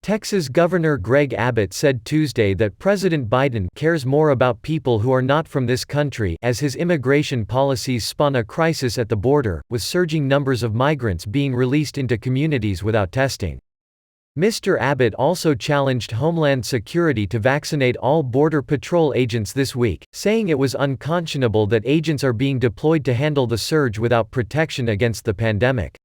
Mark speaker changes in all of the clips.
Speaker 1: Texas Governor Greg Abbott said Tuesday that President Biden cares more about people who are not from this country as his immigration policies spawn a crisis at the border, with surging numbers of migrants being released into communities without testing. Mr. Abbott also challenged Homeland Security to vaccinate all Border Patrol agents this week, saying it was unconscionable that agents are being deployed to handle the surge without protection against the pandemic.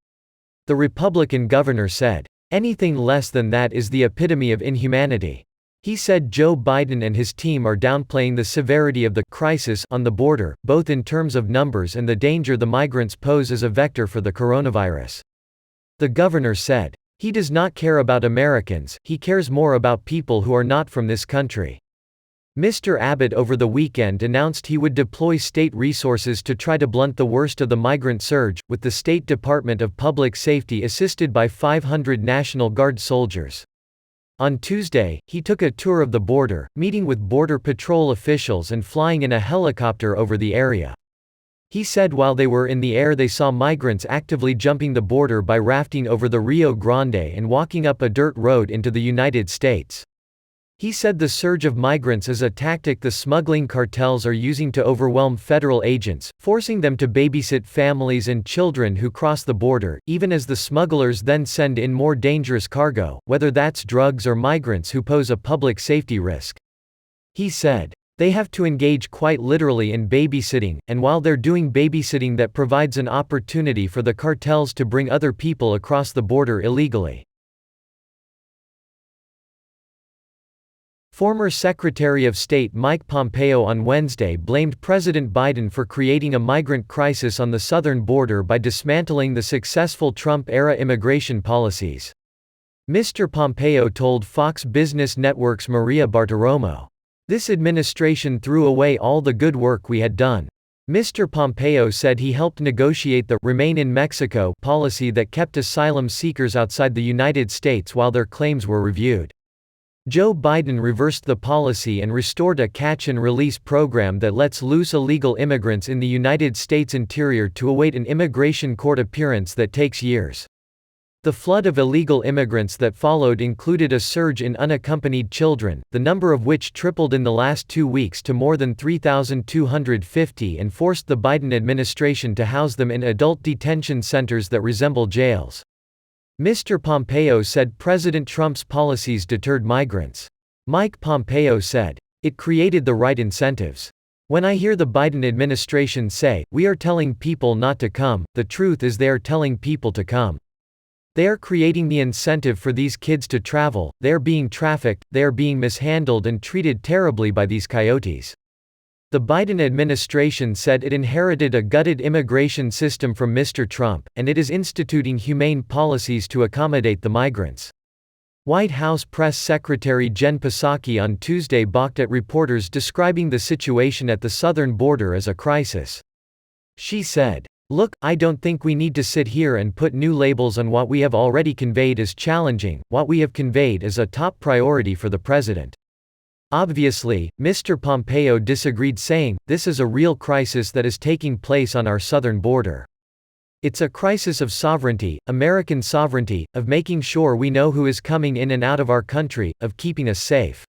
Speaker 1: The Republican governor said, "Anything less than that is the epitome of inhumanity." He said Joe Biden and his team are downplaying the severity of the crisis on the border, both in terms of numbers and the danger the migrants pose as a vector for the coronavirus. The governor said, "He does not care about Americans, he cares more about people who are not from this country." Mr. Abbott over the weekend announced he would deploy state resources to try to blunt the worst of the migrant surge, with the State Department of Public Safety assisted by 500 National Guard soldiers. On Tuesday, he took a tour of the border, meeting with Border Patrol officials and flying in a helicopter over the area. He said while they were in the air they saw migrants actively jumping the border by rafting over the Rio Grande and walking up a dirt road into the United States. He said the surge of migrants is a tactic the smuggling cartels are using to overwhelm federal agents, forcing them to babysit families and children who cross the border, even as the smugglers then send in more dangerous cargo, whether that's drugs or migrants who pose a public safety risk. He said, "They have to engage quite literally in babysitting, and while they're doing babysitting that provides an opportunity for the cartels to bring other people across the border illegally." Former Secretary of State Mike Pompeo on Wednesday blamed President Biden for creating a migrant crisis on the southern border by dismantling the successful Trump-era immigration policies. Mr. Pompeo told Fox Business Network's Maria Bartiromo, "This administration threw away all the good work we had done." Mr. Pompeo said he helped negotiate the "Remain in Mexico" policy that kept asylum seekers outside the United States while their claims were reviewed. Joe Biden reversed the policy and restored a catch-and-release program that lets loose illegal immigrants in the United States interior to await an immigration court appearance that takes years. The flood of illegal immigrants that followed included a surge in unaccompanied children, the number of which tripled in the last 2 weeks to more than 3,250 and forced the Biden administration to house them in adult detention centers that resemble jails. Mr. Pompeo said President Trump's policies deterred migrants. Mike Pompeo said, "It created the right incentives. When I hear the Biden administration say, 'We are telling people not to come,' the truth is they are telling people to come. They are creating the incentive for these kids to travel, they are being trafficked, they are being mishandled and treated terribly by these coyotes." The Biden administration said it inherited a gutted immigration system from Mr. Trump, and it is instituting humane policies to accommodate the migrants. White House Press Secretary Jen Psaki on Tuesday balked at reporters describing the situation at the southern border as a crisis. She said, "Look, I don't think we need to sit here and put new labels on what we have already conveyed as challenging, what we have conveyed as a top priority for the president." Obviously, Mr. Pompeo disagreed, saying, "This is a real crisis that is taking place on our southern border. It's a crisis of sovereignty, American sovereignty, of making sure we know who is coming in and out of our country, of keeping us safe."